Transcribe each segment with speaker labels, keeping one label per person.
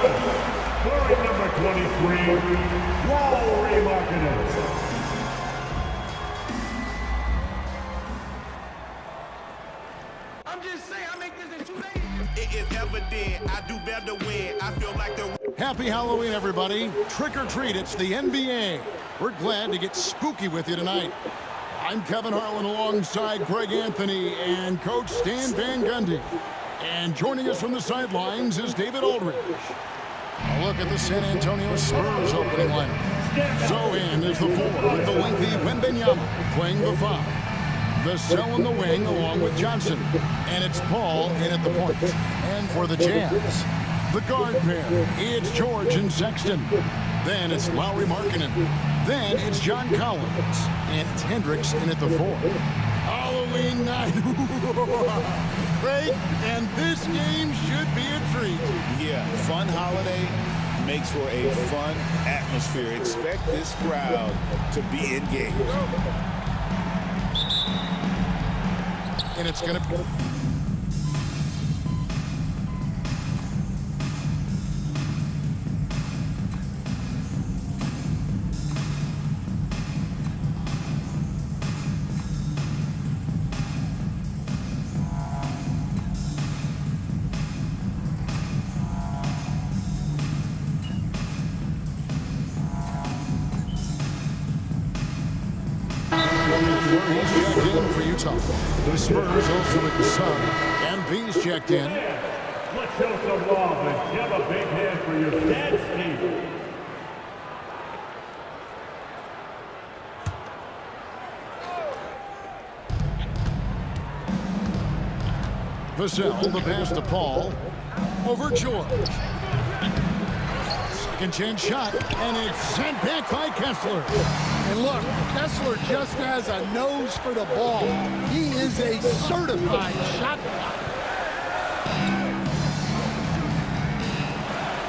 Speaker 1: Wearing number 23, Mycareer.
Speaker 2: I'm just saying, I make this in 2 days.
Speaker 3: It is evident I do better when I feel like the...
Speaker 4: Happy Halloween, everybody. Trick or treat, it's the NBA. We're glad to get spooky with you tonight. I'm Kevin Harlan alongside Greg Anthony and Coach Stan Van Gundy. And joining us from the sidelines is David Aldridge. A look at the San Antonio Spurs opening lineup. So in is the 4 with the lengthy Wembanyama playing the 5. The Cell in the wing along with Johnson. And it's Paul in at the point. And for the Jazz, the guard pair, it's George and Sexton. Then it's Lauri Markkanen. Then it's John Collins. And it's Hendricks in at the 4. Halloween night. Great. And this game should be a treat.
Speaker 5: Yeah, fun holiday makes for a fun atmosphere. Expect this crowd to be engaged.
Speaker 4: And it's going to be... He's checked in for Utah. The Spurs also at the sub. MP's checked in.
Speaker 1: Let's show some love and give a big hand for your dad, Steve.
Speaker 4: Vassell, the pass to Paul. Over George. Second chance shot, and it's sent back by Kessler.
Speaker 6: And look, Kessler just has a nose for the ball. He is a certified shot blocker.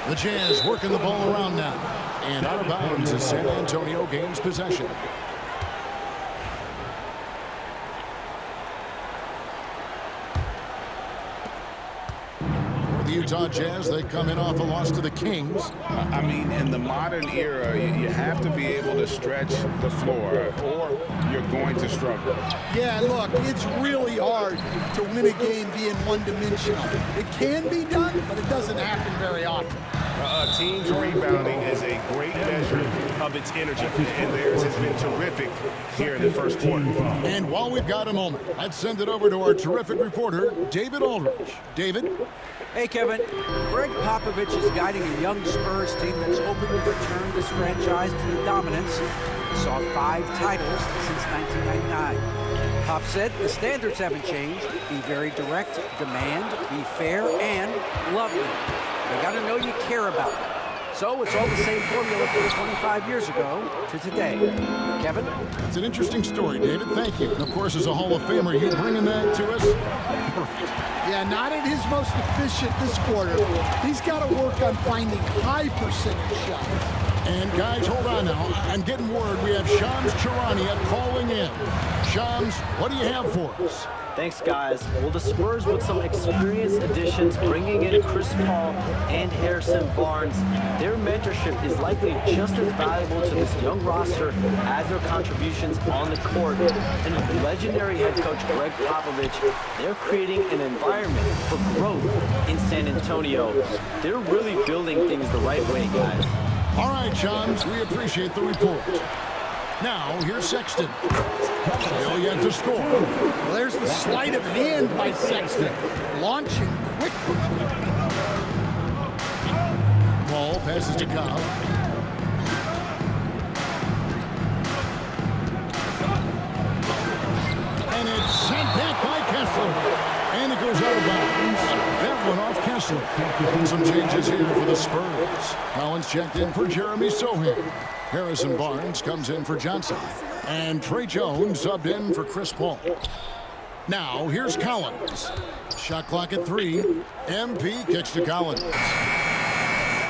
Speaker 4: The Jazz working the ball around now. And out of bounds as San Antonio gains possession. Utah Jazz, they come in off a loss to the Kings.
Speaker 5: I mean, in the modern era, you have to be able to stretch the floor or you're going to struggle.
Speaker 6: Yeah, look, it's really hard to win a game being one-dimensional. It can be done, but it doesn't happen very often.
Speaker 3: Team's rebounding is a great measure of its energy, and theirs has been terrific here in the first quarter.
Speaker 4: And while we've got a moment, let's send it over to our terrific reporter, David Aldridge. David?
Speaker 7: Hey, Kevin. Greg Popovich is guiding a young Spurs team that's hoping to return this franchise to the dominance it saw 5 titles since 1999. Pop said the standards haven't changed. Be very direct, demand, be fair, and love them. They got to know you care about them. So it's all the same formula from 25 years ago to today. Kevin?
Speaker 4: It's an interesting story, David. Thank you. And of course, as a Hall of Famer, you bringing that to us? Perfect.
Speaker 6: Yeah, not at his most efficient this quarter. He's got to work on finding high percentage shots.
Speaker 4: And guys, hold on now. I'm getting word we have Shams Charania calling in. Shams, what do you have for us?
Speaker 8: Thanks, guys. Well, the Spurs with some experienced additions, bringing in Chris Paul and Harrison Barnes. Their mentorship is likely just as valuable to this young roster as their contributions on the court. And with legendary head coach Greg Popovich, they're creating an environment for growth in San Antonio. They're really building things the right way, guys.
Speaker 4: All right, Shams, we appreciate the report. Now, here's Sexton. Still yet to score.
Speaker 6: Well, there's the sleight of hand by Sexton. Launching quickly.
Speaker 4: Paul passes to Cobb. And it's sent back by Kessler. And it goes out of bounds. That one off Kessler. And some changes here for the Spurs. Collins checked in for Jeremy Sohan. Harrison Barnes comes in for Johnson. And Trey Jones subbed in for Chris Paul. Now, here's Collins. Shot clock at 3. MP kicks to Collins.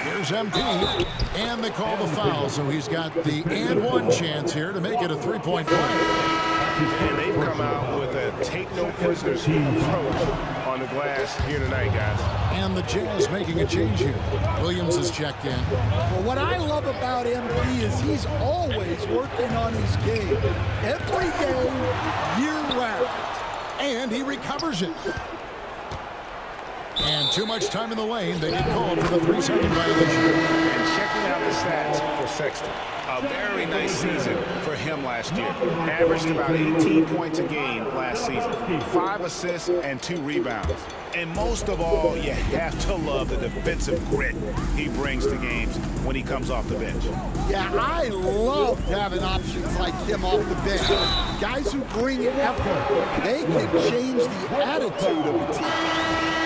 Speaker 4: Here's MP. And they call the foul, so he's got the and one chance here to make it a three-point play.
Speaker 3: And they've come out with a take-no-prisoners approach on the glass here tonight, guys.
Speaker 4: And the Jazz making a change here. Williams is checked in.
Speaker 6: Well, what I love about MP is he's always working on his game. Every game, year-round.
Speaker 4: And he recovers it. And too much time in the lane. They get called for the 3-second violation.
Speaker 3: And checking out the stats for Sexton. A very nice season for him last year. Averaged about 18 points a game last season. 5 assists and 2 rebounds. And most of all, you have to love the defensive grit he brings to games when he comes off the bench.
Speaker 6: Yeah, I love having options like him off the bench. Guys who bring effort. They can change the attitude of the team.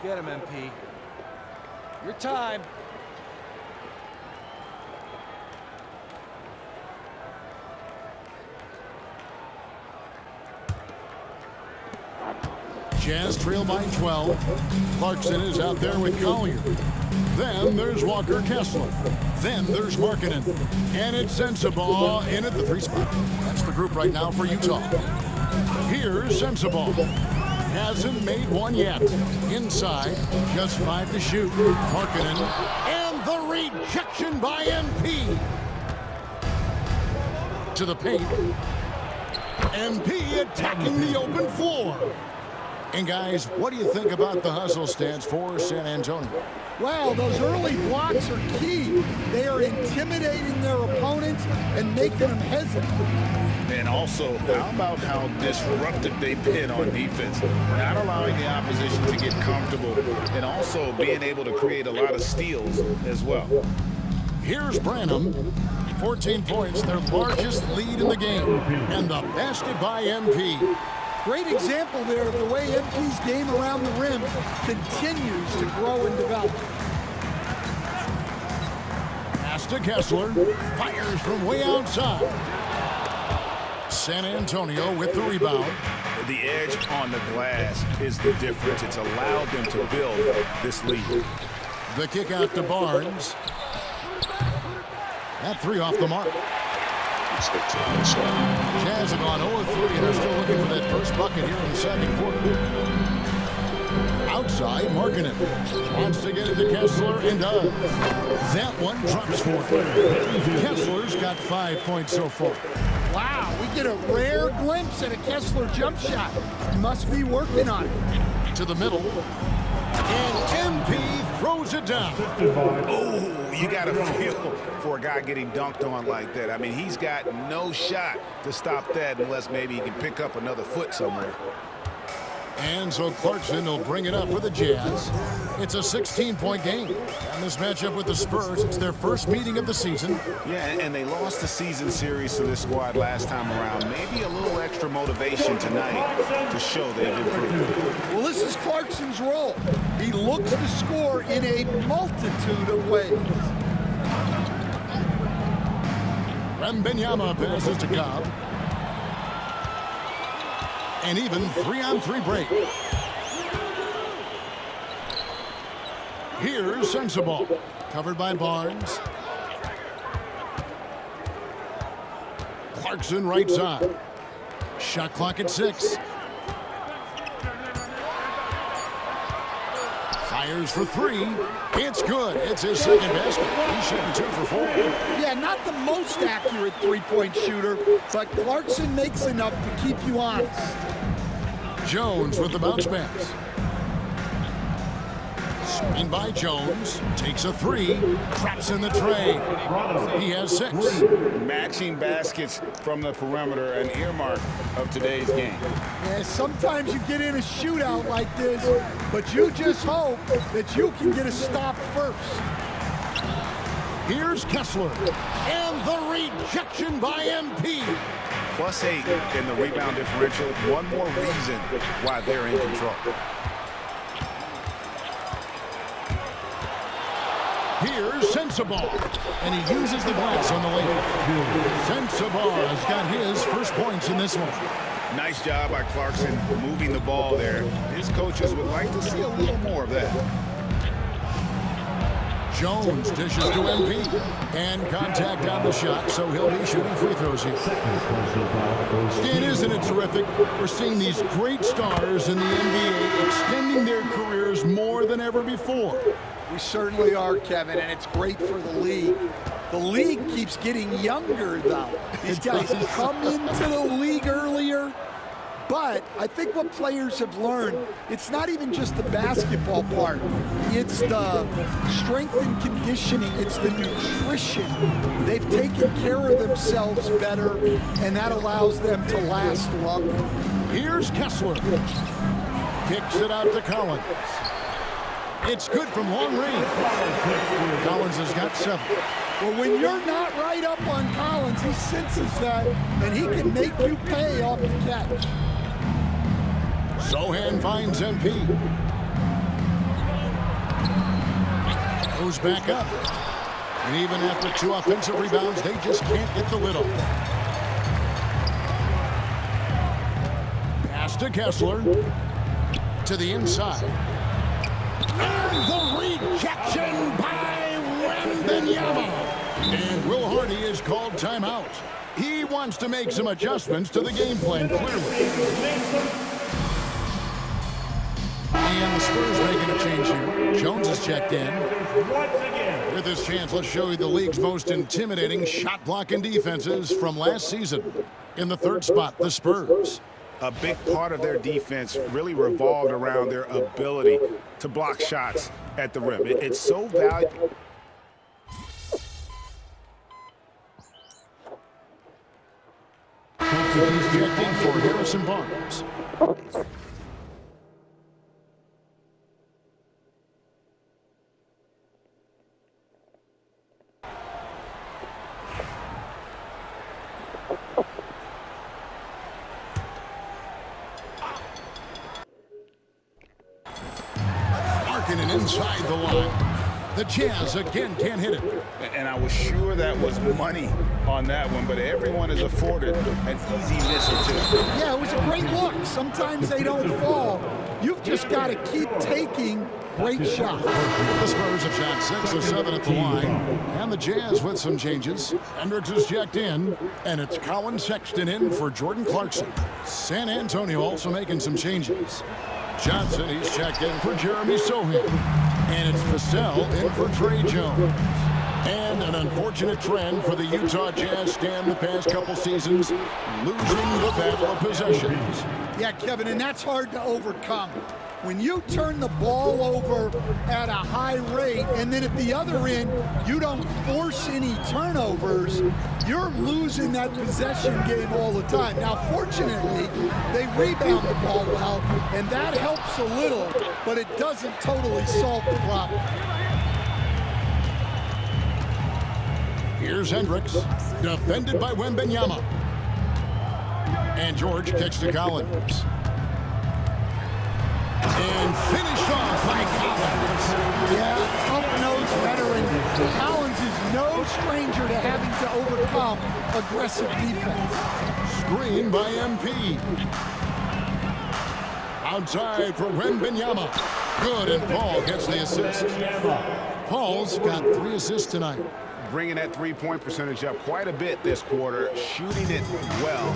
Speaker 2: Get him, MP. Your time.
Speaker 4: Jazz trail by 12. Clarkson is out there with Collier. Then there's Walker Kessler. Then there's Markkanen. And it's Sensabaugh in at the 3 spot. That's the group right now for Utah. Here's Sensabaugh. Hasn't made one yet. Inside, just 5 to shoot. Markkanen, and the rejection by MP. To the paint. MP attacking the open floor. And guys, what do you think about the hustle stance for San Antonio?
Speaker 6: Wow, those early blocks are key. They are intimidating their opponents and making them hesitant.
Speaker 5: And also, how about how disruptive they've been on defense? Not allowing the opposition to get comfortable and also being able to create a lot of steals as well.
Speaker 4: Here's Branham. 14 points, their largest lead in the game. And the basket by MP.
Speaker 6: Great example there of the way MP's game around the rim continues to grow and develop.
Speaker 4: Pass to Kessler. Fires from way outside. San Antonio with the rebound.
Speaker 5: The edge on the glass is the difference. It's allowed them to build this lead.
Speaker 4: The kick out to Barnes. That 3 off the mark. Jazz have gone 0-3 and are still looking for that first bucket here in the second quarter. Outside, Markkanen wants to get it to Kessler and does. That one drops for him. Kessler's got 5 points so far.
Speaker 6: Wow, we get a rare glimpse at a Kessler jump shot. Must be working on it.
Speaker 4: To the middle. And MP throws it down.
Speaker 5: Oh, you got to feel for a guy getting dunked on like that. I mean, he's got no shot to stop that unless maybe he can pick up another foot somewhere.
Speaker 4: And so Clarkson will bring it up for the Jazz. It's a 16-point game. And this matchup with the Spurs, it's their first meeting of the season.
Speaker 5: Yeah, and they lost the season series to this squad last time around. Maybe a little extra motivation tonight to show they've improved.
Speaker 6: Well, this is Clarkson's role. He looks to score in a multitude of ways.
Speaker 4: Wembanyama passes to Cobb. And even 3-on-3 break. Here's Sensabaugh. Covered by Barnes. Clarkson right side. Shot clock at 6. Fires for 3. It's good. It's his second basket. He's shooting 2 for 4.
Speaker 6: Yeah, not the most accurate three-point shooter, but Clarkson makes enough to keep you honest.
Speaker 4: Jones with the bounce pass. Screen by Jones. Takes a 3. Traps in the tray. He has 6.
Speaker 5: Matching baskets from the perimeter, an earmark of today's game.
Speaker 6: Yeah, sometimes you get in a shootout like this, but you just hope that you can get a stop first.
Speaker 4: Here's Kessler. And the rejection by MP.
Speaker 5: +8 in the rebound differential. One more reason why they're in control.
Speaker 4: Here's Sensabaugh. And he uses the glass on the layup. Sensabaugh's got his first points in this one.
Speaker 5: Nice job by Clarkson moving the ball there. His coaches would like to see a little more of that.
Speaker 4: Jones dishes to MP. And contact on the shot, so he'll be shooting free throws here. Stan, isn't it terrific? We're seeing these great stars in the NBA extending their careers more than ever before.
Speaker 6: We certainly are, Kevin, and it's great for the league. The league keeps getting younger, though. These guys have come into the league earlier. But I think what players have learned, it's not even just the basketball part. It's the strength and conditioning. It's the nutrition. They've taken care of themselves better, and that allows them to last longer.
Speaker 4: Here's Kessler. Kicks it out to Collins. It's good from long range. Collins has got 7.
Speaker 6: Well, when you're not right up on Collins, he senses that, and he can make you pay off the catch.
Speaker 4: Sohan finds MP. Goes back up. And even after 2 offensive rebounds, they just can't get the lid off. Pass to Kessler. To the inside. And the rejection by Wembanyama. And Will Hardy is called timeout. He wants to make some adjustments to the game plan, clearly. And the Spurs making a change here. Jones is checked in. With this chance, let's show you the league's most intimidating shot-blocking defenses from last season. In the 3rd spot, the Spurs.
Speaker 3: A big part of their defense really revolved around their ability to block shots at the rim. It's so valuable.
Speaker 4: He's checked in for Harrison Barnes. And inside the line. The Jazz again can't hit it.
Speaker 5: And I was sure that was money on that one, but everyone is afforded an easy miss or 2.
Speaker 6: Yeah, it was a great look. Sometimes they don't fall. You've just got to keep taking great shots.
Speaker 4: The Spurs have shot 6 of 7 at the line. And the Jazz with some changes. Hendricks is checked in. And it's Colin Sexton in for Jordan Clarkson. San Antonio also making some changes. Johnson, he's checked in for Jeremy Sohan. And it's Vassell in for Trey Jones. And an unfortunate trend for the Utah Jazz stand the past couple seasons, losing the battle of possessions.
Speaker 6: Yeah, Kevin, and that's hard to overcome. When you turn the ball over at a high rate, and then at the other end, you don't force any turnovers, you're losing that possession game all the time. Now, fortunately, they rebound the ball well, and that helps a little, but it doesn't totally solve the problem.
Speaker 4: Here's Hendricks, defended by Wembanyama. And George kicks to Collins. And finished off by Collins.
Speaker 6: Yeah, tough-nosed veteran. Collins is no stranger to having to overcome aggressive defense.
Speaker 4: Screen by MP. Outside for Wembanyama. Good, and Paul gets the assist. Paul's got 3 assists tonight.
Speaker 3: Bringing that 3-point percentage up quite a bit this quarter, shooting it well.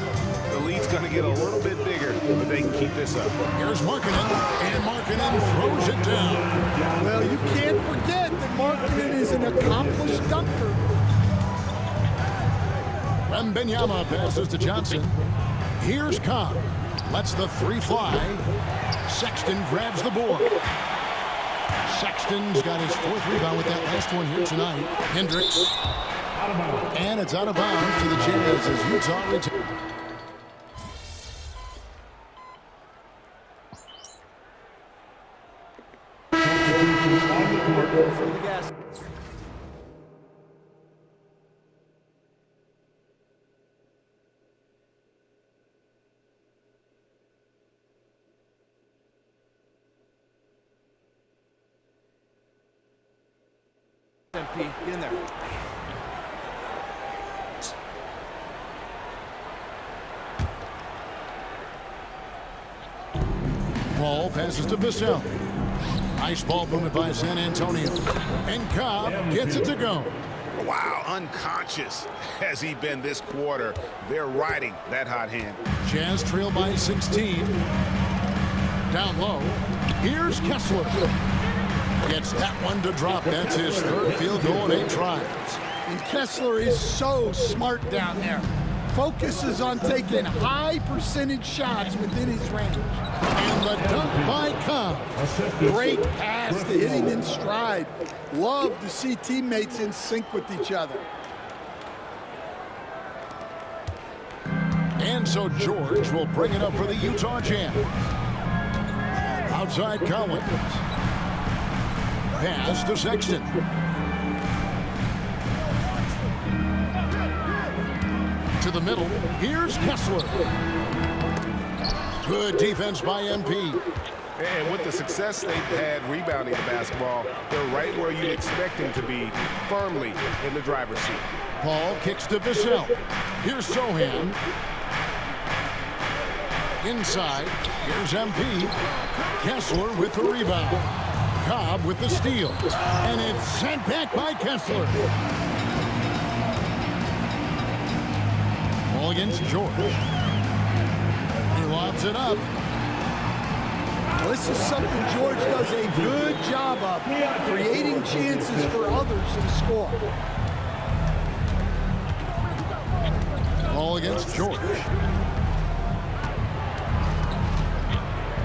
Speaker 3: The lead's going to get a little bit bigger, but they can keep this up.
Speaker 4: Here's Markkanen, and Markkanen throws it down.
Speaker 6: Well, you can't forget that Markkanen is an accomplished dunker.
Speaker 4: Wembanyama passes to Johnson. Here's Cobb. Lets the 3 fly. Sexton grabs the board. Sexton's got his 4th rebound with that last one here tonight. Hendricks. And it's out of bounds to the Jazz as Utah returns.
Speaker 2: MP, get in there.
Speaker 4: Ball passes to Vassell. Nice ball movement by San Antonio. And Cobb gets it to go.
Speaker 3: Wow, unconscious has he been this quarter. They're riding that hot hand.
Speaker 4: Jazz trail by 16. Down low. Here's Kessler. Gets that one to drop. That's his third field goal in 8 tries.
Speaker 6: And Kessler is so smart down there. Focuses on taking high percentage shots within his range.
Speaker 4: And the dunk by Cobb.
Speaker 6: Great pass to hit him in stride. Love to see teammates in sync with each other.
Speaker 4: And so George will bring it up for the Utah Jazz. Outside Collins. Pass to Sexton. To the middle. Here's Kessler. Good defense by MP.
Speaker 3: And with the success they've had rebounding the basketball, they're right where you'd expect them to be, firmly in the driver's seat.
Speaker 4: Ball kicks to Vassell. Here's Sohan. Inside. Here's MP. Kessler with the rebound. Cobb with the steal. And it's sent back by Kessler. Ball against George. He lobs it up.
Speaker 6: This is something George does a good job of, creating chances for others to score.
Speaker 4: Ball against George.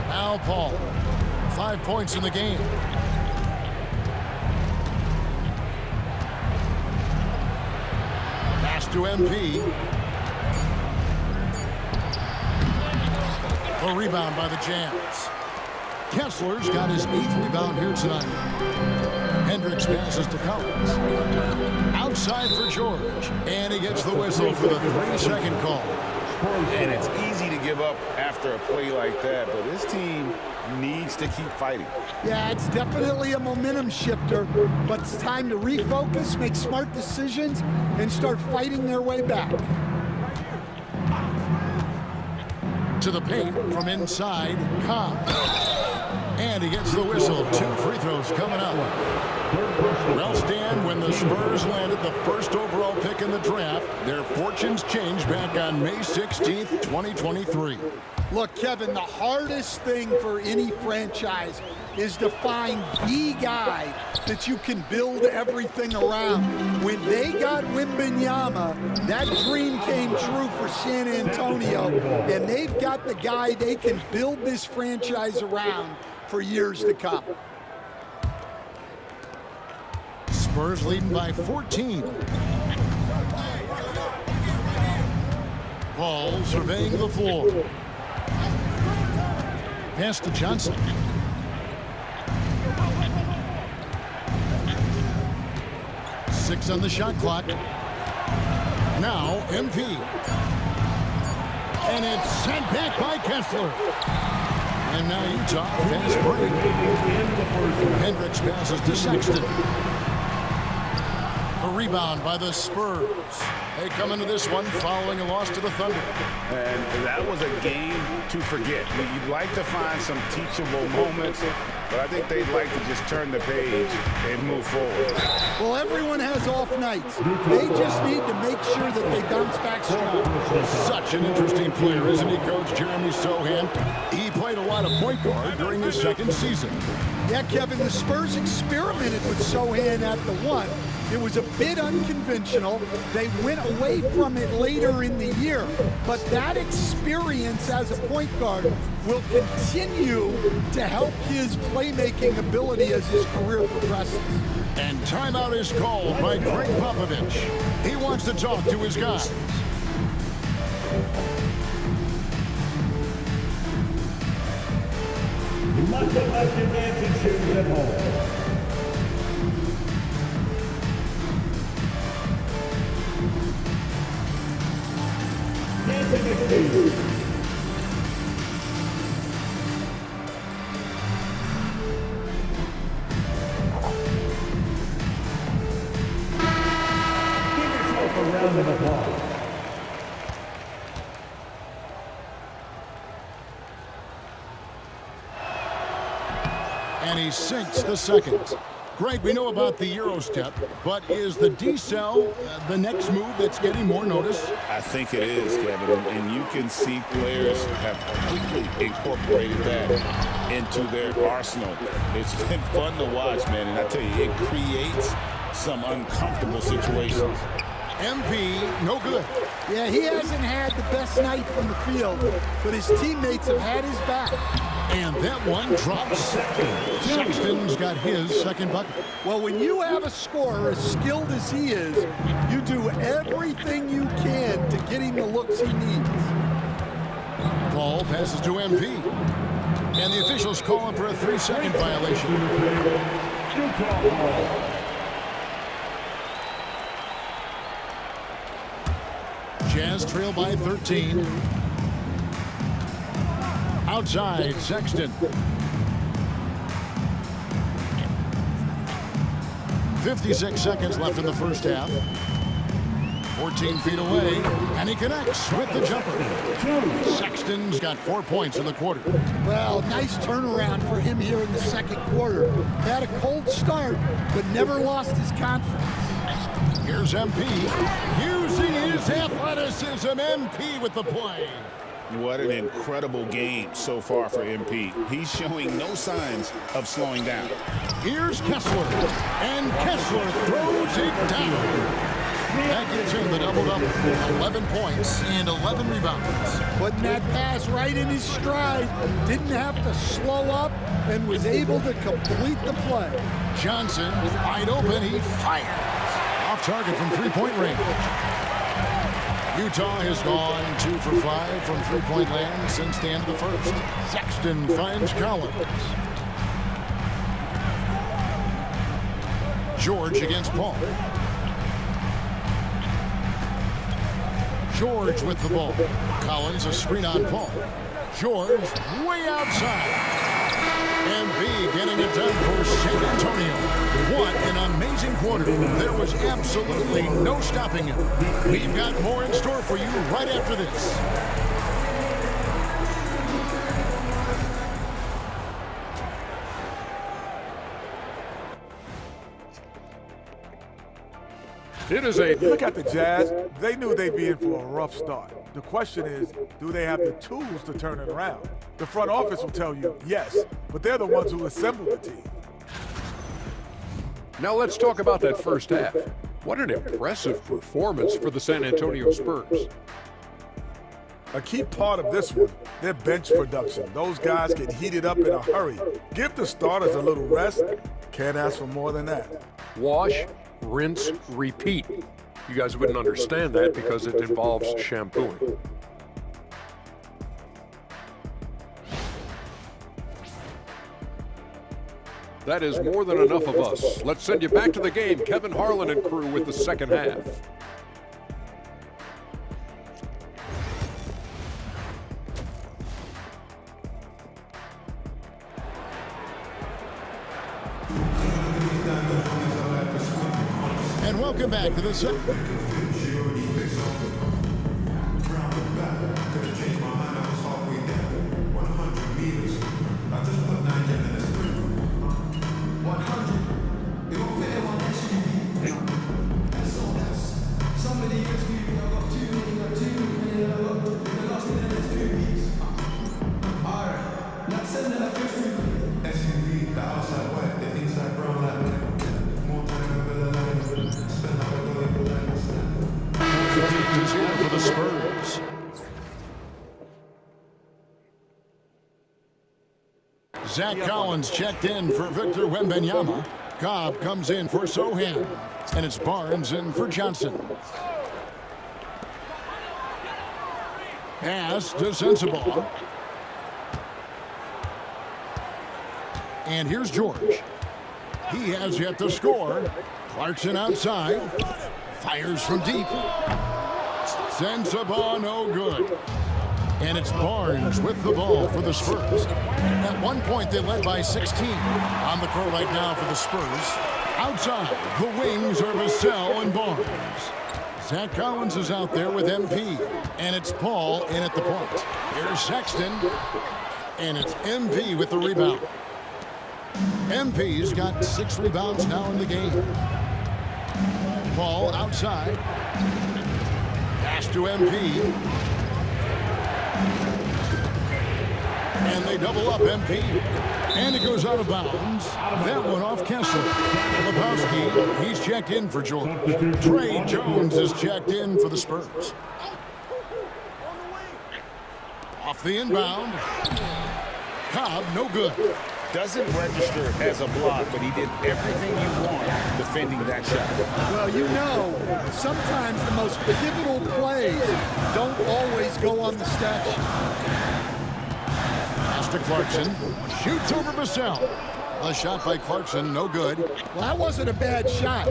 Speaker 4: Now Paul. 5 points in the game. Pass to MP. A rebound by the Jazz. Kessler's got his 8th rebound here tonight. Hendricks passes to Collins. Outside for George. And he gets the whistle for the 3-second call.
Speaker 3: And it's easy to give up after a play like that, but this team needs to keep fighting.
Speaker 6: Yeah, it's definitely a momentum shifter, but it's time to refocus, make smart decisions, and start fighting their way back.
Speaker 4: To the paint from inside, Cobb. And he gets the whistle. 2 free throws coming up. Well, Stan, when the Spurs landed the first overall pick in the draft, their fortunes changed back on May 16th, 2023.
Speaker 6: Look, Kevin, the hardest thing for any franchise is to find the guy that you can build everything around. When they got Wembanyama, that dream came true for San Antonio, and they've got the guy they can build this franchise around for years to come.
Speaker 4: Spurs leading by 14. Ball surveying the floor. Pass to Johnson. Six on the shot clock. Now MP. And it's sent back by Kessler. And now Utah fast break. Hendricks passes to Sexton. A rebound by the Spurs. They come into this one following a loss to the Thunder.
Speaker 3: And that was a game to forget. You'd like to find some teachable moments, but I think they'd like to just turn the page and move forward.
Speaker 6: Well, everyone has off nights. They just need to make sure that they bounce back strong.
Speaker 4: Such an interesting player, isn't he, Coach Jeremy Sohan? He played a lot of point guard during his second season.
Speaker 6: Yeah, Kevin, the Spurs experimented with Sohan at the 1. It was a bit unconventional. They went away from it later in the year. But that experience as a point guard will continue to help his playmaking ability as his career progresses.
Speaker 4: And timeout is called by Greg Popovich. He wants to talk to his guys.
Speaker 1: You must have left your dancing shoes at home. Dancing excuse. Give yourself a round of applause.
Speaker 4: And he sinks the second. Greg, we know about the Euro step, but is the decel the next move that's getting more notice?
Speaker 5: I think it is, Kevin, and you can see players have quickly incorporated that into their arsenal. It's been fun to watch, man, and I tell you, it creates some uncomfortable situations.
Speaker 4: MP, no good.
Speaker 6: Yeah, he hasn't had the best night from the field, but his teammates have had his back.
Speaker 4: And that one drops. Sexton's got his second bucket.
Speaker 6: Well, when you have a scorer as skilled as he is, you do everything you can to get him the looks he needs.
Speaker 4: Ball passes to MP. And the officials call him for a 3-second violation. Jazz trail by 13. Outside, Sexton. 56 seconds left in the first half. 14 feet away, and he connects with the jumper. Sexton's got 4 points in the quarter.
Speaker 6: Well, nice turnaround for him here in the second quarter. Had a cold start, but never lost his confidence.
Speaker 4: Here's MP. Using his athleticism, MP with the play.
Speaker 5: What an incredible game so far for MP. He's showing no signs of slowing down.
Speaker 4: Here's Kessler, and Kessler throws it down. That gives him the double-double, 11 points and 11 rebounds.
Speaker 6: Putting that pass right in his stride, didn't have to slow up, and was able to complete the play.
Speaker 4: Johnson, wide open, he fires. Off target from three-point range. Utah has gone 2 for 5 from three-point land since the end of the first. Sexton finds Collins. George against Paul. George with the ball. Collins a screen on Paul. George way outside. MP getting it done for San Antonio. What an amazing quarter. There was absolutely no stopping him. We've got more in store for you right after this.
Speaker 9: Look at the Jazz. They knew they'd be in for a rough start. The question is, do they have the tools to turn it around? The front office will tell you yes, but they're the ones who assembled the team.
Speaker 10: Now let's talk about that first half. What an impressive performance for the San Antonio Spurs.
Speaker 9: A key part of this one, their bench production. Those guys get heated up in a hurry. Give the starters a little rest. Can't ask for more than that.
Speaker 10: Wash, rinse, repeat. You guys wouldn't understand that because it involves shampooing. That is more than enough of us. Let's send you back to the game. Kevin Harlan and crew with the second half.
Speaker 4: And welcome back to the second. For the Spurs. Zach Collins checked in for Victor Wembanyama. Cobb comes in for Sohan. And it's Barnes in for Johnson. Pass to Sensabaugh. And here's George. He has yet to score. Clarkson outside. Fires from deep. Sensabaugh no good. And it's Barnes with the ball for the Spurs. At one point, they led by 16. On the court right now for the Spurs. Outside, the wings are Vassell and Barnes. Zach Collins is out there with MP. And it's Paul in at the point. Here's Sexton. And it's MP with the rebound. MP's got 6 rebounds now in the game. Ball outside. Pass to MP. And they double up MP. And it goes out of bounds. That one off Kessler. Lebowski, he's checked in for George. Trey Jones is checked in for the Spurs. Off the inbound. Cobb, no good.
Speaker 3: Doesn't register as a block, but he did everything you want defending that shot.
Speaker 6: Well, you know, sometimes the most pivotal plays don't always go on the stat sheet.
Speaker 4: Pass to Clarkson. Shoots over Vassell. A shot by Clarkson, no good.
Speaker 6: Well, that wasn't a bad shot.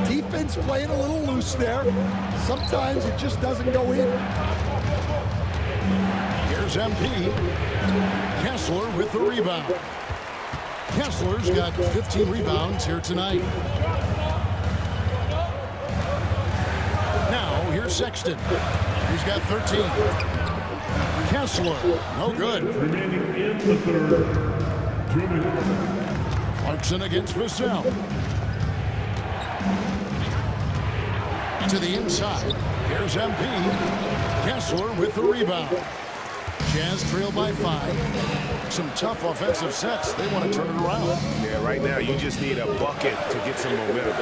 Speaker 6: Defense playing a little loose there. Sometimes it just doesn't go in.
Speaker 4: Here's MP. Kessler with the rebound. Kessler's got 15 rebounds here tonight. Now, here's Sexton. He's got 13. Kessler, no good.
Speaker 1: Remaining in the third. 2 minutes.
Speaker 4: Clarkson against Vassell. To the inside. Here's MP. Kessler with the rebound. Jazz trail by 5. Some tough offensive sets. They want to turn it around.
Speaker 3: Yeah, right now you just need a bucket to get some momentum.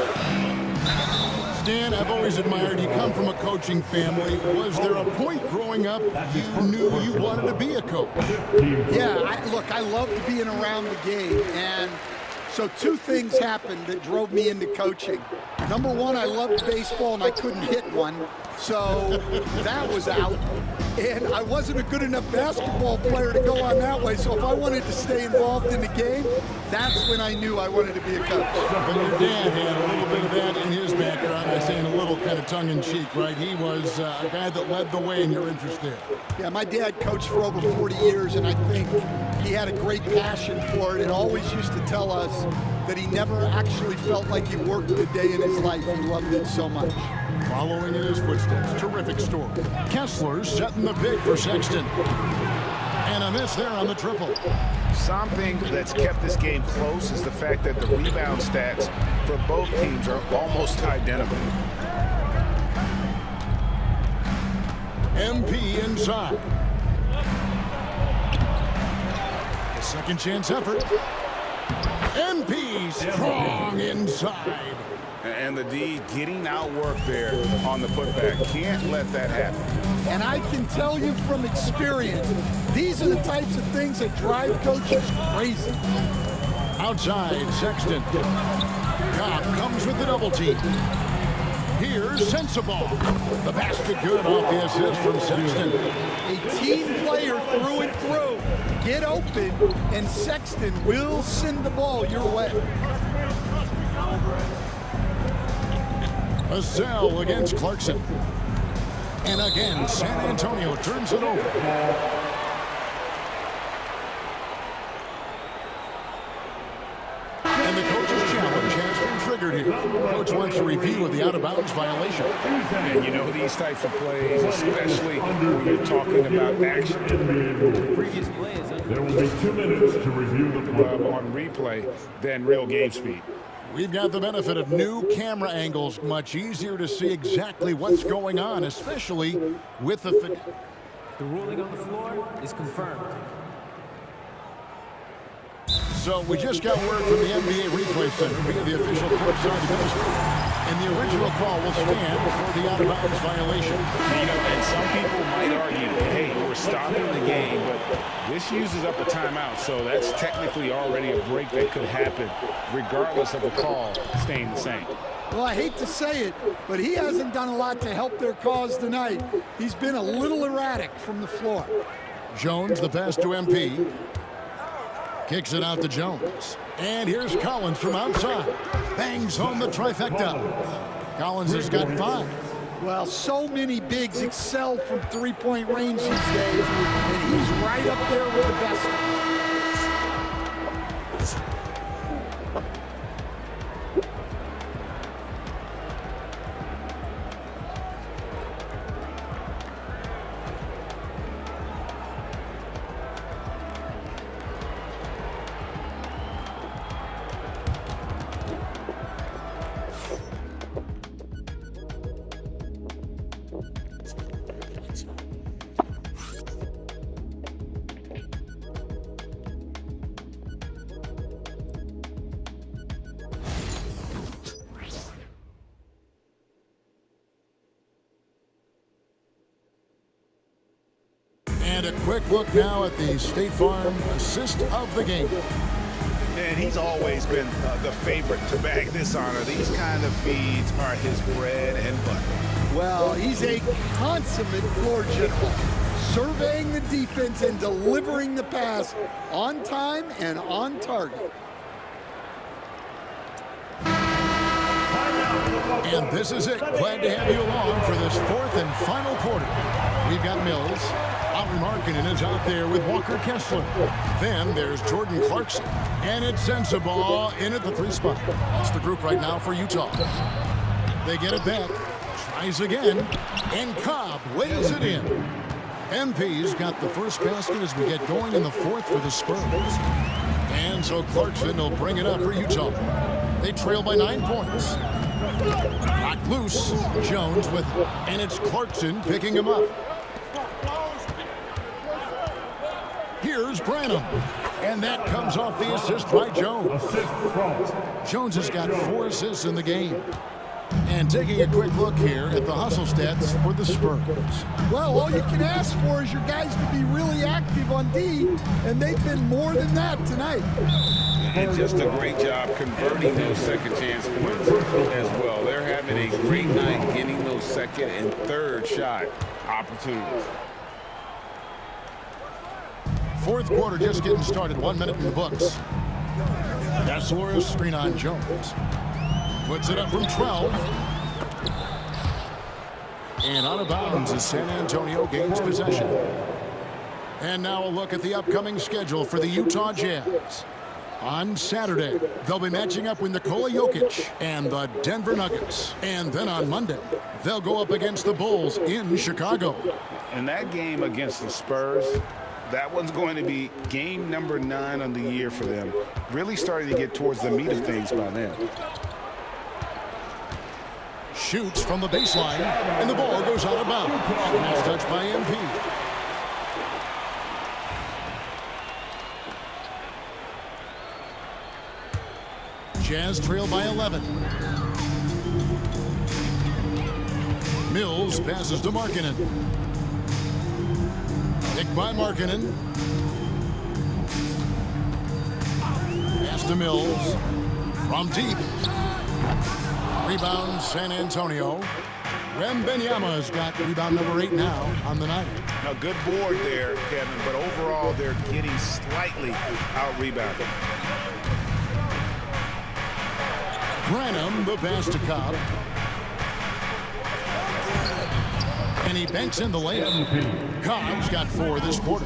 Speaker 4: Stan, I've always admired you. Come from a coaching family. Was there a point growing up you knew you wanted to be a coach?
Speaker 6: Yeah, look, I loved being around the game. And so 2 things happened that drove me into coaching. Number 1, I loved baseball and I couldn't hit one. So that was out. And I wasn't a good enough basketball player to go on that way. So if I wanted to stay involved in the game, that's when I knew I wanted to be a coach.
Speaker 4: But your dad had a little bit of that in his background. I say in a little kind of tongue-in-cheek, right? He was a guy that led the way in your interest there.
Speaker 6: Yeah, my dad coached for over 40 years, and I think he had a great passion for it and always used to tell us that he never actually felt like he worked a day in his life. He loved it so much.
Speaker 4: Following in his footsteps, terrific story. Kessler's setting the pick for Sexton. And a miss there on the triple.
Speaker 3: Something that's kept this game close is the fact that the rebound stats for both teams are almost identical.
Speaker 4: MP inside. A second chance effort. MP strong inside.
Speaker 3: And the D getting outworked there on the putback. Can't let that happen.
Speaker 6: And I can tell you from experience, these are the types of things that drive coaches crazy.
Speaker 4: Outside, Sexton. Cobb comes with the double team. Here's Sensabaugh. The basket good off the assist from Sexton.
Speaker 6: A team player through and through. Get open, and Sexton will send the ball your way.
Speaker 4: Vassell against Clarkson. And again, San Antonio turns it over. And the coach's challenge has been triggered here. Coach wants a review of the out-of-bounds violation.
Speaker 3: And you know these types of plays, especially when you're talking about action.
Speaker 8: Previous plays.
Speaker 1: There will be 2 minutes to review the play.
Speaker 3: On replay than real game speed.
Speaker 4: We've got the benefit of new camera angles. Much easier to see exactly what's going on, especially with the...
Speaker 8: The ruling on the floor is confirmed.
Speaker 4: So we just got word from the NBA Replay Center via the official courtside administrator. And the original call will stand for the out-of-bounds violation.
Speaker 3: You know, and some people might argue, hey, we're stopping the game, but this uses up a timeout, so that's technically already a break that could happen, regardless of the call staying the same.
Speaker 6: Well, I hate to say it, but he hasn't done a lot to help their cause tonight. He's been a little erratic from the floor.
Speaker 4: Jones, the pass to MP. Kicks it out to Jones. And here's Collins from outside. Bangs home the trifecta. Collins has got 5.
Speaker 6: Well, so many bigs excel from three-point range these days, and he's right up there with the best.
Speaker 4: And a quick look now at the State Farm assist of the game.
Speaker 3: And he's always been the favorite to bag this honor. These kind of feeds are his bread and butter.
Speaker 6: Well, he's a consummate floor general, surveying the defense and delivering the pass on time and on target.
Speaker 4: And this is it. Glad to have you along for this fourth and final quarter. We've got Mills. Alvin Markkanen is out there with Walker Kessler. Then there's Jordan Clarkson. And it's Sensabaugh in at the 3 spot. That's the group right now for Utah. They get it back. Tries again. And Cobb lays it in. MP's got the first basket as we get going in the fourth for the Spurs. And so Clarkson will bring it up for Utah. They trail by 9 points. Knocked loose. Jones with it. And it's Clarkson picking him up. Here's Branham. And that comes off the assist by Jones. Jones has got 4 assists in the game. And taking a quick look here at the hustle stats for the Spurs.
Speaker 6: Well, all you can ask for is your guys to be really active on D, and they've been more than that tonight.
Speaker 5: And just a great job converting those second chance points as well. They're having a great night getting those second and third shot opportunities.
Speaker 4: Fourth quarter just getting started. 1 minute in the books. Casaloro's screen on Jones. Puts it up from 12. And out of bounds as San Antonio gains possession. And now a look at the upcoming schedule for the Utah Jazz. On Saturday, they'll be matching up with Nikola Jokic and the Denver Nuggets. And then on Monday, they'll go up against the Bulls in Chicago.
Speaker 3: And that game against the Spurs, that one's going to be game number 9 on the year for them. Really starting to get towards the meat of things by then.
Speaker 4: Shoots from the baseline, and the ball goes out of bounds. Nice touch by MP. Jazz trail by 11. Mills passes to Markkanen. Picked by Markkanen. Pass to Mills. From deep. Rebound San Antonio. Wembanyama's got rebound number 8 now on the night.
Speaker 3: Now, good board there, Kevin, but overall they're getting slightly out-rebounded.
Speaker 4: Branham, the pass to Cobb. And he banks in the layup. Cobb's got 4 this quarter.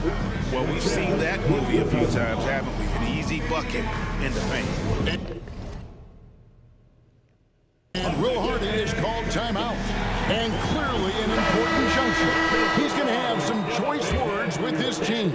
Speaker 3: Well, we've seen that movie a few times, haven't we? An easy bucket in the paint.
Speaker 4: And Will Hardy is called timeout. And clearly an important juncture. He's going to have some choice words with this team.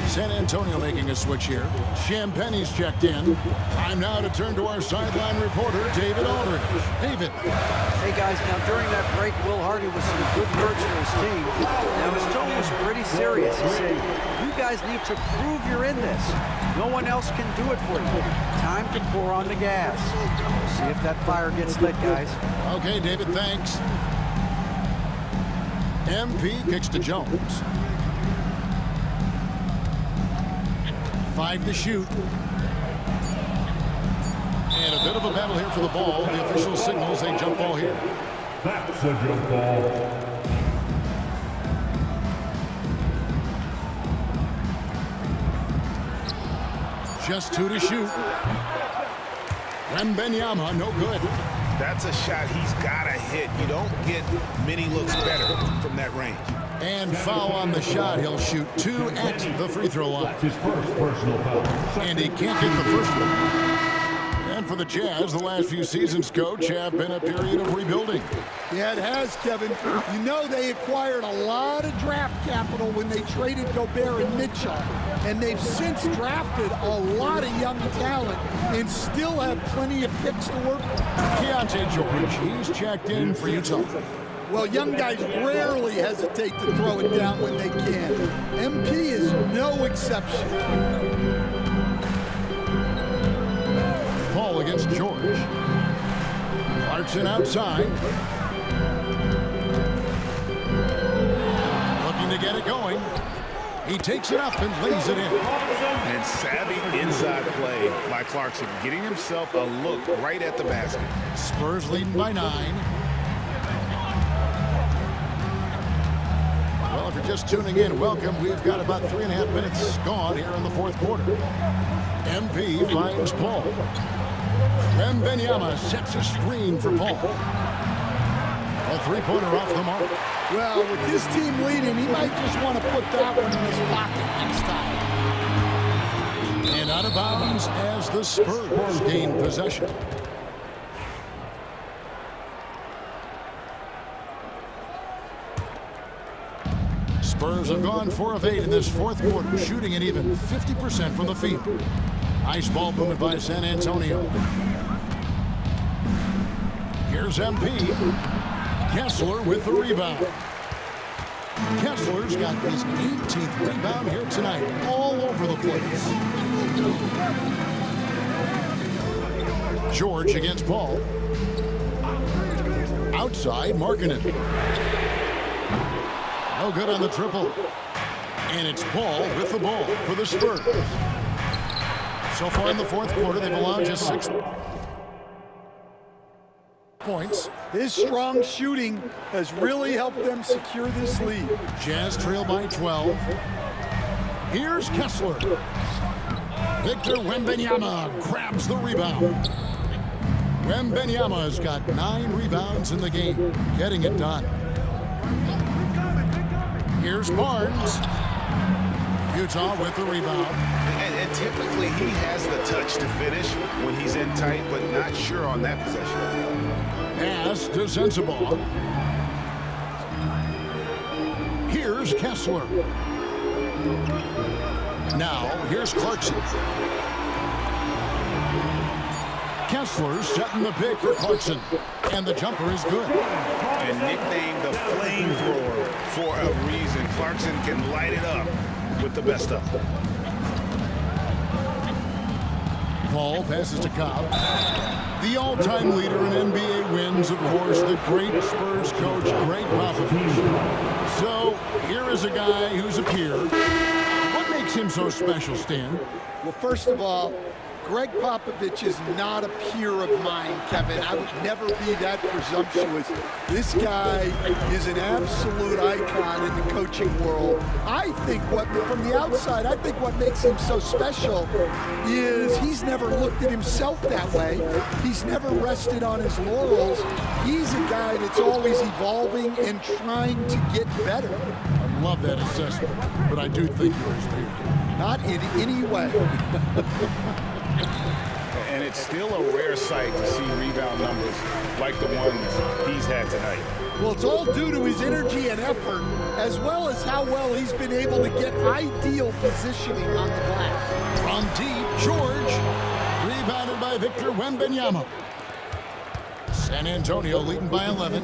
Speaker 4: San Antonio making a switch here. Champagne's checked in. Time now to turn to our sideline reporter, David Aldridge. David.
Speaker 7: Hey, guys, now during that break, Will Hardy was some good words for his team. Now, his tone was pretty serious. He said, you guys need to prove you're in this. No one else can do it for you. Time to pour on the gas. See if that fire gets lit, guys.
Speaker 4: Okay, David, thanks. MP kicks to Jones. 5 to shoot. And a bit of a battle here for the ball. The official signals a jump ball here.
Speaker 1: That's a jump ball.
Speaker 4: Just 2 to shoot. Wembanyama, no good.
Speaker 3: That's a shot he's got to hit. You don't get many looks better from that range.
Speaker 4: And foul on the shot. He'll shoot 2 at the free throw line.
Speaker 1: His first personal foul.
Speaker 4: And he can't get the first one. And for the Jazz, the last few seasons, Coach, have been a period of rebuilding.
Speaker 6: Yeah, it has, Kevin. You know they acquired a lot of draft capital when they traded Gobert and Mitchell. And they've since drafted a lot of young talent and still have plenty of picks to work with.
Speaker 4: Keontae George, he's checked in for Utah.
Speaker 6: Well, young guys rarely hesitate to throw it down when they can. MP is no exception.
Speaker 4: Ball against George. Clarkson outside. Looking to get it going. He takes it up and lays it in.
Speaker 3: And savvy inside play by Clarkson, getting himself a look right at the basket.
Speaker 4: Spurs leading by 9. Well, if you're just tuning in, welcome. We've got about 3.5 minutes gone here in the fourth quarter. MP finds Paul. Wembanyama sets a screen for Paul. A three-pointer off the mark.
Speaker 6: Well, with his team leading, he might just want to put that one in his pocket next time.
Speaker 4: And out of bounds as the Spurs gain possession. Spurs have gone 4 of 8 in this fourth quarter, shooting an even 50% from the field. Nice ball movement by San Antonio. Here's MP. Kessler with the rebound. Kessler's got his 18th rebound here tonight, all over the place. George against Paul. Outside, Markkanen. No good on the triple. And it's Paul with the ball for the Spurs. So far in the fourth quarter, they've allowed just 6 points.
Speaker 6: His strong shooting has really helped them secure this lead.
Speaker 4: Jazz trail by 12. Here's Kessler. Victor Wembanyama grabs the rebound. Wembanyama's got 9 rebounds in the game, getting it done. Here's Barnes. Utah with the rebound.
Speaker 3: And typically he has the touch to finish when he's in tight, but not sure on that possession.
Speaker 4: Pass to Sensabaugh. Here's Kessler. Now, here's Clarkson. Kessler's setting the pick for Clarkson. And the jumper is good.
Speaker 3: And nicknamed the flamethrower for a reason. Clarkson can light it up with the best of them.
Speaker 4: Paul passes to Cobb. The all-time leader in NBA wins, of course, the great Spurs coach, Greg Popovich. So, here is a guy who's a peer. What makes him so special, Stan?
Speaker 6: Well, first of all, Greg Popovich is not a peer of mine, Kevin. I would never be that presumptuous. This guy is an absolute icon in the coaching world. I think from the outside, I think what makes him so special is he's never looked at himself that way. He's never rested on his laurels. He's a guy that's always evolving and trying to get better.
Speaker 4: I love that assessment, but I do think you're his peer.
Speaker 6: Not in any way.
Speaker 3: And it's still a rare sight to see rebound numbers like the ones he's had tonight.
Speaker 6: Well, it's all due to his energy and effort, as well as how well he's been able to get ideal positioning on the glass.
Speaker 4: From deep, George. Rebounded by Victor Wembanyama. San Antonio leading by 11.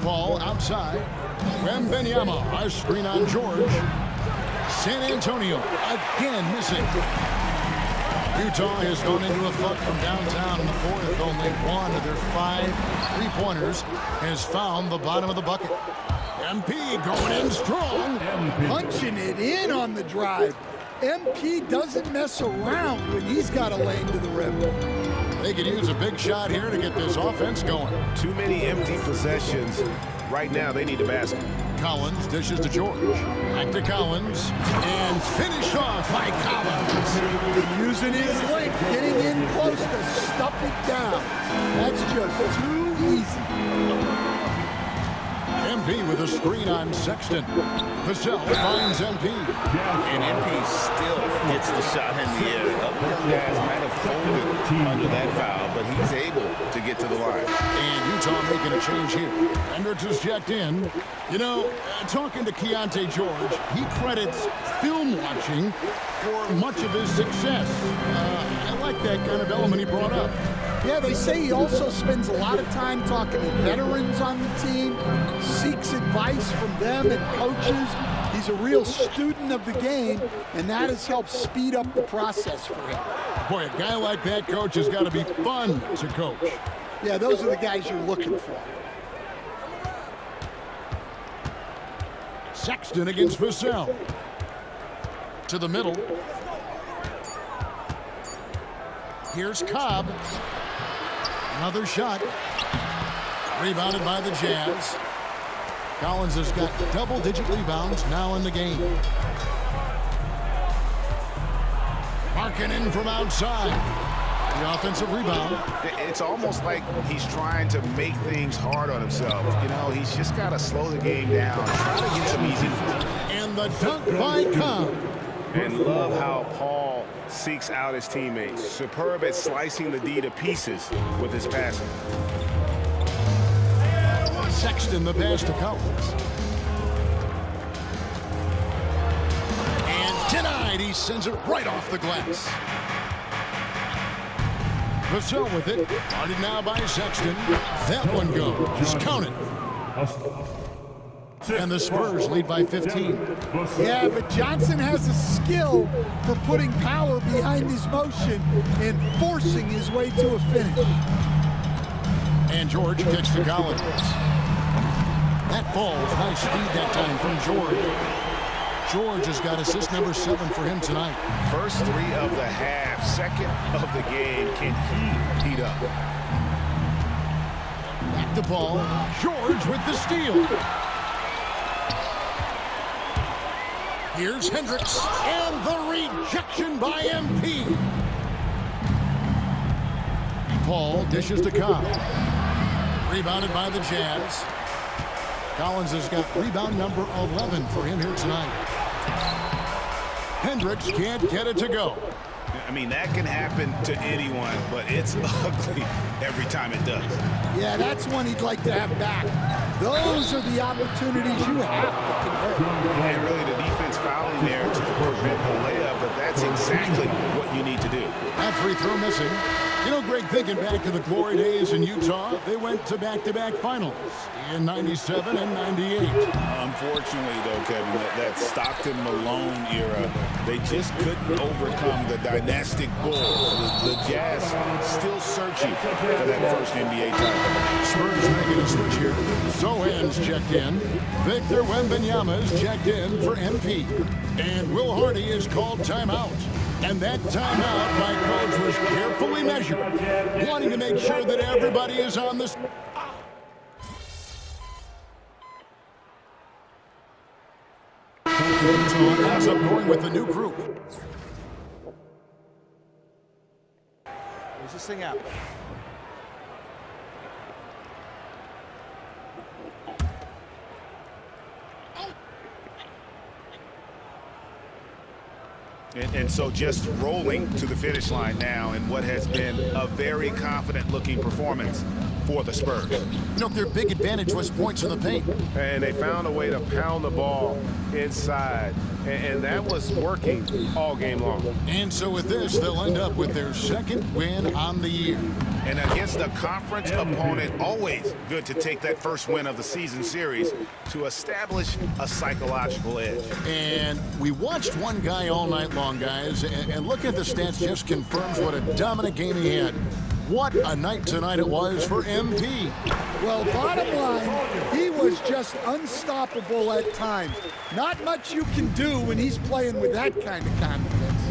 Speaker 4: Paul outside. Wembanyama, a screen on George. San Antonio again missing. Utah has gone into a funk from downtown in the fourth. Only one of their 5 3-pointers has found the bottom of the bucket. MP going in strong.
Speaker 6: Punching it in on the drive. MP doesn't mess around when he's got a lane to the rim.
Speaker 4: They could use a big shot here to get this offense going.
Speaker 3: Too many empty possessions. Right now, they need a basket.
Speaker 4: Collins dishes to George. Back to Collins. And finished off by Collins.
Speaker 6: Using his length, getting in close to stuff it down. That's just too easy.
Speaker 4: MP with a screen on Sexton. Vassell finds MP.
Speaker 5: And MP still gets the shot in the air. Other guys might have folded under that foul, but he's able to get to the line.
Speaker 4: And Utah making a change here. Hendricks is checked in. You know, talking to Keontae George, he credits film watching for much of his success. I like that kind of element he brought up.
Speaker 6: Yeah, they say he also spends a lot of time talking to veterans on the team, seeks advice from them and coaches. He's a real student of the game, and that has helped speed up the process for him.
Speaker 4: Boy, a guy like that, coach, has got to be fun to coach.
Speaker 6: Yeah, those are the guys you're looking for.
Speaker 4: Sexton against Vassell. To the middle. Here's Cobb. Another shot. Rebounded by the Jazz. Collins has got double-digit rebounds now in the game. Markkanen from outside. The offensive rebound.
Speaker 3: It's almost like he's trying to make things hard on himself. You know, he's just got to slow the game down. Try to get some easy.
Speaker 4: And the dunk by Cobb.
Speaker 3: And love how Paul seeks out his teammates. Superb at slicing the D to pieces with his passing.
Speaker 4: Sexton the pass to Collins. And denied. He sends it right off the glass. Vassell with it. Guarded now by Sexton. That one goes. Just count it. And the Spurs lead by 15.
Speaker 6: Yeah, but Johnson has a skill for putting power behind his motion and forcing his way to a finish.
Speaker 4: And George kicks to Collins. That ball's high speed that time from George. George has got assist number 7 for him tonight.
Speaker 3: First 3 of the half, second of the game. Can he heat up?
Speaker 4: Back the ball. George with the steal. Here's Hendricks, and the rejection by MP. Paul dishes to Cobb. Rebounded by the Jazz. Collins has got rebound number 11 for him here tonight. Hendricks can't get it to go.
Speaker 3: I mean, that can happen to anyone, but it's ugly every time it does.
Speaker 6: Yeah, that's one he'd like to have back. Those are the opportunities you have to convert.
Speaker 3: And really, the defense fouling there to prevent the layup, but that's exactly what you need to do.
Speaker 4: That free throw missing. You know, Greg, thinking back to the glory days in Utah, they went to back-to-back finals in 97 and 98.
Speaker 5: Unfortunately, though, Kevin, that Stockton-Malone era, they just couldn't overcome the dynastic Bulls. The Jazz still searching for that first NBA title.
Speaker 4: Spurs making a switch here. Sohan's checked in. Victor Wembanyama's checked in for MP. And Will Hardy is called timeout. And that timeout by coach was carefully measured, wanting to make sure that everybody is on the... Ends up going with the new group.
Speaker 2: Where's this thing out?
Speaker 3: And so just rolling to the finish line now in what has been a very confident-looking performance for the Spurs.
Speaker 4: You know, their big advantage was points in the paint.
Speaker 11: And they found a way to pound the ball inside. And that was working all game long.
Speaker 4: And so with this, they'll end up with their second win on the year.
Speaker 3: And against a conference opponent, always good to take that first win of the season series to establish a psychological edge.
Speaker 4: And we watched one guy all night long, guys, and look at the stats, just confirms what a dominant game he had. What a night tonight it was for MP.
Speaker 6: Well, bottom line, he was just unstoppable at times. Not much you can do when he's playing with that kind of confidence.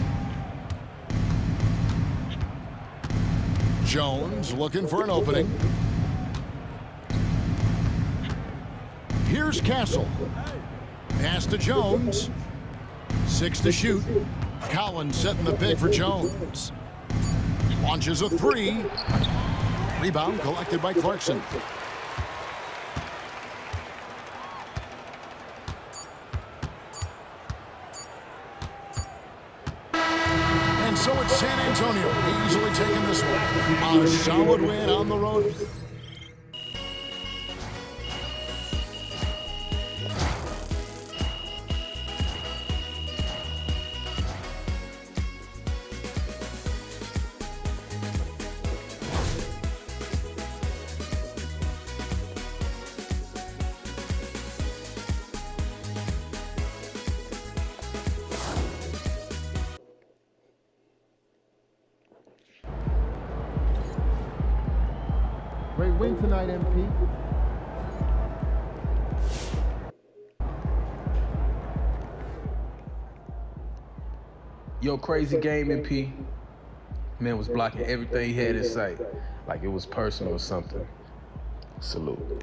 Speaker 4: Jones looking for an opening. Here's Castle. Pass to Jones. 6 to shoot. Collins setting the pick for Jones. Launches a 3. Rebound collected by Clarkson. And so it's San Antonio easily taking this one. A solid win on the road.
Speaker 12: Great win tonight, MP. Your crazy game, MP. Man was blocking everything he had in sight, like it was personal or something. Salute.